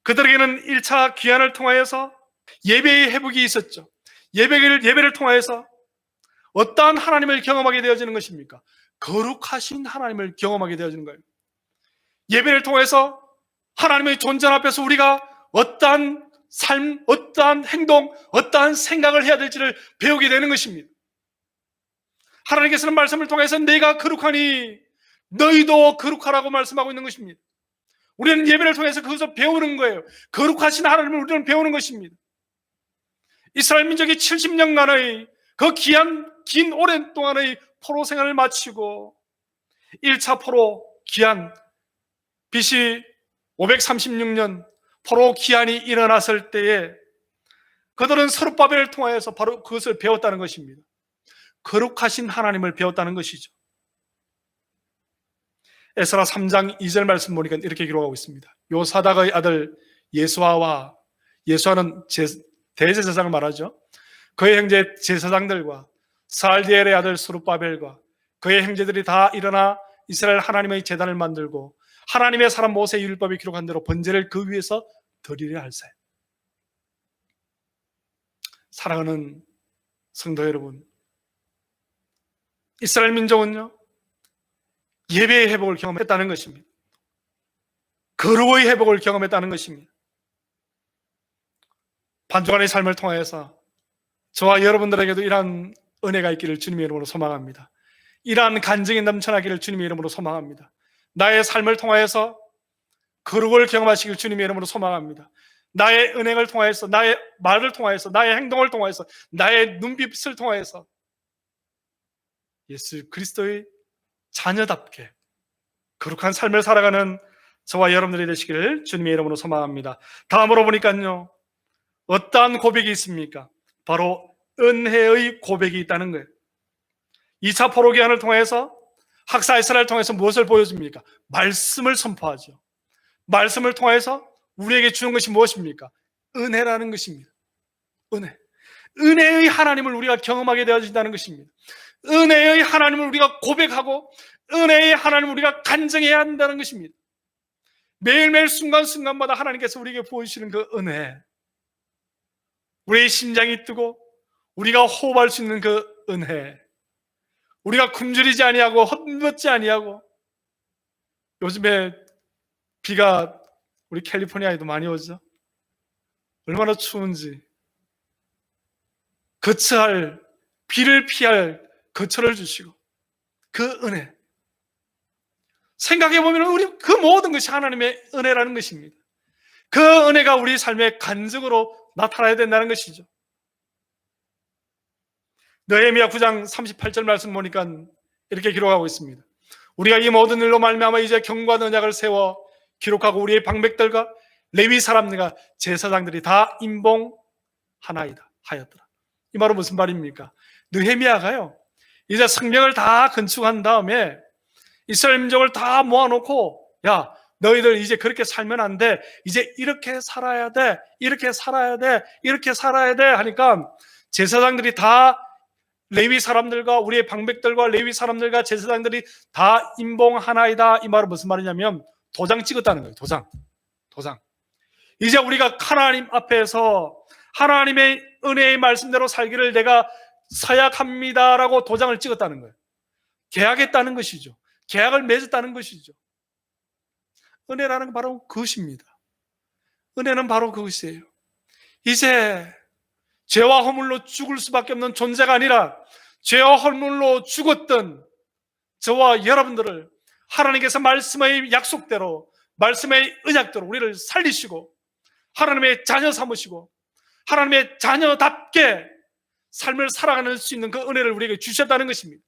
그들에게는 1차 귀환을 통하여서 예배의 회복이 있었죠. 예배를 통하여서 어떠한 하나님을 경험하게 되어지는 것입니까? 거룩하신 하나님을 경험하게 되어지는 거예요. 예배를 통해서 하나님의 존재 앞에서 우리가 어떠한 삶, 어떠한 행동, 어떠한 생각을 해야 될지를 배우게 되는 것입니다. 하나님께서는 말씀을 통해서 내가 거룩하니 너희도 거룩하라고 말씀하고 있는 것입니다. 우리는 예배를 통해서 그것을 배우는 거예요. 거룩하신 하나님을 우리는 배우는 것입니다. 이스라엘 민족이 70년간의 그 긴 오랜 동안의 포로 생활을 마치고 1차 포로 기한 BC 536년 포로 기한이 일어났을 때에 그들은 서룹바벨을 통하여서 바로 그것을 배웠다는 것입니다. 거룩하신 하나님을 배웠다는 것이죠. 에스라 3장 2절 말씀 보니까 이렇게 기록하고 있습니다. 요사닥의 아들 예수아와, 예수아는 대제사장을 말하죠. 그의 형제 제사장들과 살디엘의 아들 스룹바벨과 그의 형제들이 다 일어나 이스라엘 하나님의 제단을 만들고 하나님의 사람 모세의 율법이 기록한 대로 번제를 그 위에서 드리려 할세. 사랑하는 성도 여러분, 이스라엘 민족은요 예배의 회복을 경험했다는 것입니다. 거룩의 회복을 경험했다는 것입니다. 반주간의 삶을 통해서 저와 여러분들에게도 이러한 은혜가 있기를 주님의 이름으로 소망합니다. 이러한 간증이 넘쳐나기를 주님의 이름으로 소망합니다. 나의 삶을 통하여서 거룩을 경험하시길 주님의 이름으로 소망합니다. 나의 은행을 통하여서, 나의 말을 통하여서, 나의 행동을 통하여서, 나의 눈빛을 통하여서 예수 그리스도의 자녀답게 거룩한 삶을 살아가는 저와 여러분들이 되시기를 주님의 이름으로 소망합니다. 다음으로 보니까요, 어떠한 고백이 있습니까? 바로 은혜의 고백이 있다는 거예요. 2차 포로기한을 통해서 학사 이스라엘을 통해서 무엇을 보여줍니까? 말씀을 선포하죠. 말씀을 통해서 우리에게 주는 것이 무엇입니까? 은혜라는 것입니다. 은혜의 하나님을 우리가 경험하게 되어진다는 것입니다. 은혜의 하나님을 우리가 고백하고 은혜의 하나님을 우리가 간증해야 한다는 것입니다. 매일매일 순간순간마다 하나님께서 우리에게 보여주시는 그 은혜, 우리의 심장이 뜨고 우리가 호흡할 수 있는 그 은혜, 우리가 굶주리지 아니하고 헛벗지 아니하고, 요즘에 비가 우리 캘리포니아에도 많이 오죠. 얼마나 추운지 비를 피할 거처를 주시고 그 은혜, 생각해보면 우리 그 모든 것이 하나님의 은혜라는 것입니다. 그 은혜가 우리 삶의 간증으로 나타나야 된다는 것이죠. 느헤미야 9장 38절 말씀 보니까 이렇게 기록하고 있습니다. 우리가 이 모든 일로 말미암아 이제 경고한 언약을 세워 기록하고 우리의 방백들과 레위 사람들과 제사장들이 다 임봉하나이다 하였더라. 이 말은 무슨 말입니까? 느헤미야가요 이제 성경을 다 건축한 다음에 이스라엘 민족을 다 모아놓고, 야 너희들 이제 그렇게 살면 안 돼, 이제 이렇게 살아야 돼, 이렇게 살아야 돼, 이렇게 살아야 돼 하니까 제사장들이 다 레위 사람들과 우리의 방백들과 레위 사람들과 제사장들이 다 임봉하나이다. 이 말은 무슨 말이냐면 도장 찍었다는 거예요. 도장. 이제 우리가 하나님 앞에서 하나님의 은혜의 말씀대로 살기를 내가 서약합니다라고 도장을 찍었다는 거예요. 계약했다는 것이죠. 계약을 맺었다는 것이죠. 은혜라는 건 바로 그것입니다. 은혜는 바로 그것이에요. 이제 죄와 허물로 죽을 수밖에 없는 존재가 아니라 죄와 허물로 죽었던 저와 여러분들을 하나님께서 말씀의 약속대로, 말씀의 언약대로 우리를 살리시고 하나님의 자녀 삼으시고 하나님의 자녀답게 삶을 살아가는 수 있는 그 은혜를 우리에게 주셨다는 것입니다.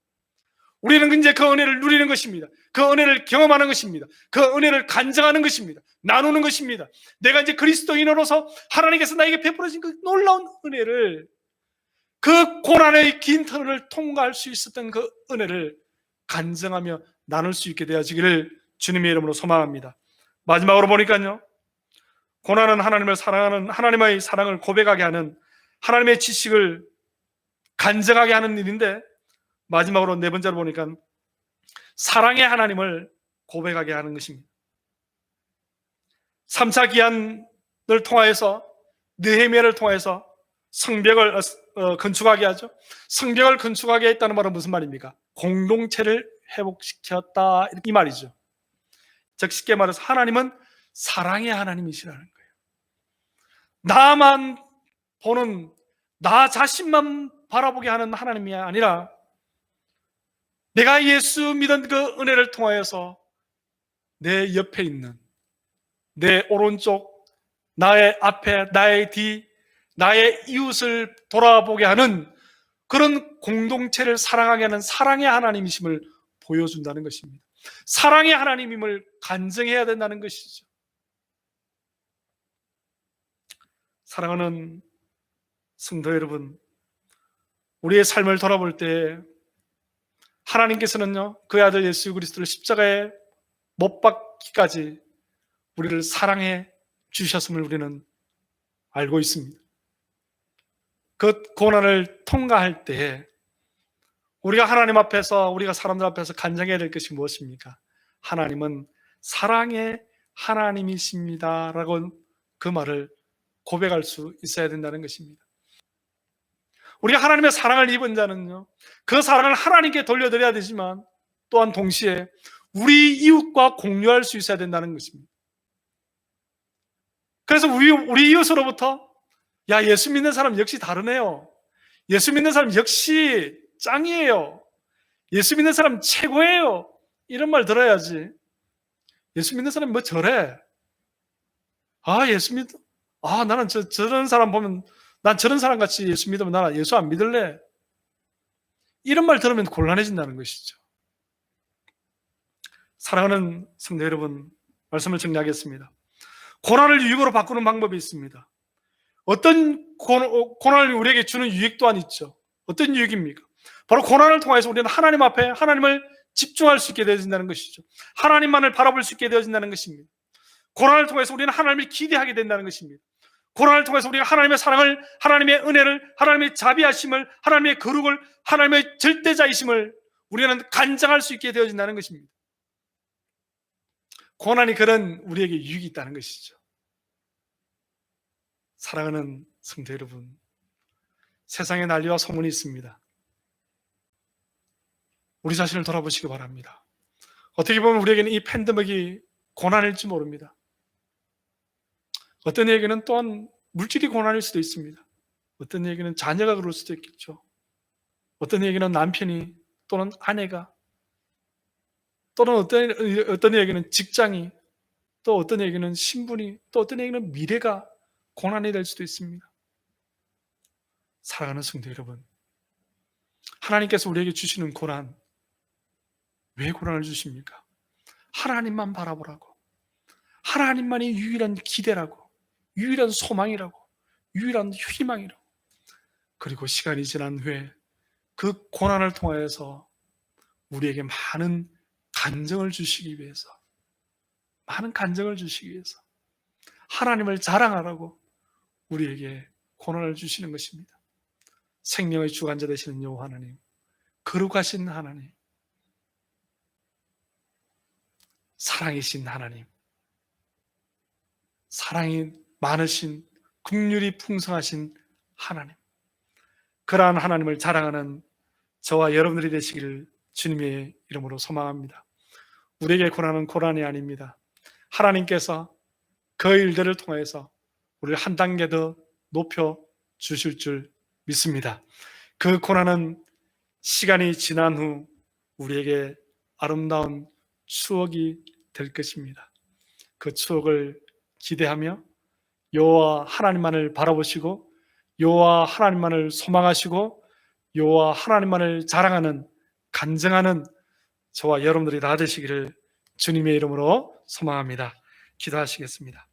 우리는 이제 그 은혜를 누리는 것입니다. 그 은혜를 경험하는 것입니다. 그 은혜를 간증하는 것입니다. 나누는 것입니다. 내가 이제 그리스도인으로서 하나님께서 나에게 베풀어진 그 놀라운 은혜를, 그 고난의 긴 터널을 통과할 수 있었던 그 은혜를 간증하며 나눌 수 있게 되어지기를 주님의 이름으로 소망합니다. 마지막으로 보니까요, 고난은 하나님을 사랑하는, 하나님의 사랑을 고백하게 하는, 하나님의 지식을 간증하게 하는 일인데, 마지막으로 네 번째로 보니까 사랑의 하나님을 고백하게 하는 것입니다. 3차 기한 통하여서, 느헤미야를 통해서 성벽을 건축하게 하죠. 성벽을 건축하게 했다는 말은 무슨 말입니까? 공동체를 회복시켰다, 이 말이죠. 즉 쉽게 말해서 하나님은 사랑의 하나님이시라는 거예요. 나만 보는, 나 자신만 바라보게 하는 하나님이 아니라 내가 예수 믿은 그 은혜를 통하여서 내 옆에 있는, 내 오른쪽, 나의 앞에, 나의 뒤, 나의 이웃을 돌아보게 하는 그런 공동체를 사랑하게 하는 사랑의 하나님이심을 보여준다는 것입니다. 사랑의 하나님임을 간증해야 된다는 것이죠. 사랑하는 성도 여러분, 우리의 삶을 돌아볼 때 하나님께서는요, 그 아들 예수 그리스도를 십자가에 못 박기까지 우리를 사랑해 주셨음을 우리는 알고 있습니다. 그 고난을 통과할 때 우리가 하나님 앞에서, 우리가 사람들 앞에서 간증해야 될 것이 무엇입니까? 하나님은 사랑의 하나님이십니다 라고 그 말을 고백할 수 있어야 된다는 것입니다. 우리가 하나님의 사랑을 입은 자는요, 그 사랑을 하나님께 돌려드려야 되지만 또한 동시에 우리 이웃과 공유할 수 있어야 된다는 것입니다. 그래서 우리 이웃으로부터, 야, 예수 믿는 사람 역시 다르네요, 예수 믿는 사람 역시 짱이에요, 예수 믿는 사람 최고예요, 이런 말 들어야지. 예수 믿는 사람이 뭐 저래, 나는 저런 사람 보면, 난 저런 사람 같이 예수 믿으면 나 예수 안 믿을래, 이런 말 들으면 곤란해진다는 것이죠. 사랑하는 성도 여러분, 말씀을 정리하겠습니다. 고난을 유익으로 바꾸는 방법이 있습니다. 어떤 고난을 우리에게 주는 유익 또한 있죠. 어떤 유익입니까? 바로 고난을 통해서 우리는 하나님 앞에 하나님을 집중할 수 있게 되어진다는 것이죠. 하나님만을 바라볼 수 있게 되어진다는 것입니다. 고난을 통해서 우리는 하나님을 기대하게 된다는 것입니다. 고난을 통해서 우리가 하나님의 사랑을, 하나님의 은혜를, 하나님의 자비하심을, 하나님의 거룩을, 하나님의 절대자이심을 우리는 간증할 수 있게 되어진다는 것입니다. 고난이 그런 우리에게 유익이 있다는 것이죠. 사랑하는 성도 여러분, 세상에 난리와 소문이 있습니다. 우리 자신을 돌아보시기 바랍니다. 어떻게 보면 우리에게는 이 팬데믹이 고난일지 모릅니다. 어떤 이에게는 또한 물질이 고난일 수도 있습니다. 어떤 이에게는 자녀가 그럴 수도 있겠죠. 어떤 이에게는 남편이, 또는 아내가, 또는 어떤 이에게는 직장이, 또 어떤 이에게는 신분이, 또 어떤 이에게는 미래가 고난이 될 수도 있습니다. 사랑하는 성도 여러분, 하나님께서 우리에게 주시는 고난, 왜 고난을 주십니까? 하나님만 바라보라고, 하나님만이 유일한 기대라고, 유일한 소망이라고, 유일한 희망이라고. 그리고 시간이 지난 후에 그 고난을 통하여서 우리에게 많은 간증을 주시기 위해서, 많은 간증을 주시기 위해서 하나님을 자랑하라고 우리에게 고난을 주시는 것입니다. 생명의 주관자 되시는 여호와 하나님, 거룩하신 하나님, 사랑이신 하나님, 사랑이 많으신, 긍휼이 풍성하신 하나님, 그러한 하나님을 자랑하는 저와 여러분들이 되시기를 주님의 이름으로 소망합니다. 우리에게 고난은 고난이 아닙니다. 하나님께서 그 일들을 통해서 우리를 한 단계 더 높여 주실 줄 믿습니다. 그 고난은 시간이 지난 후 우리에게 아름다운 추억이 될 것입니다. 그 추억을 기대하며 여호와 하나님만을 바라보시고 여호와 하나님만을 소망하시고 여호와 하나님만을 자랑하는, 간증하는 저와 여러분들이 다 되시기를 주님의 이름으로 소망합니다. 기도하시겠습니다.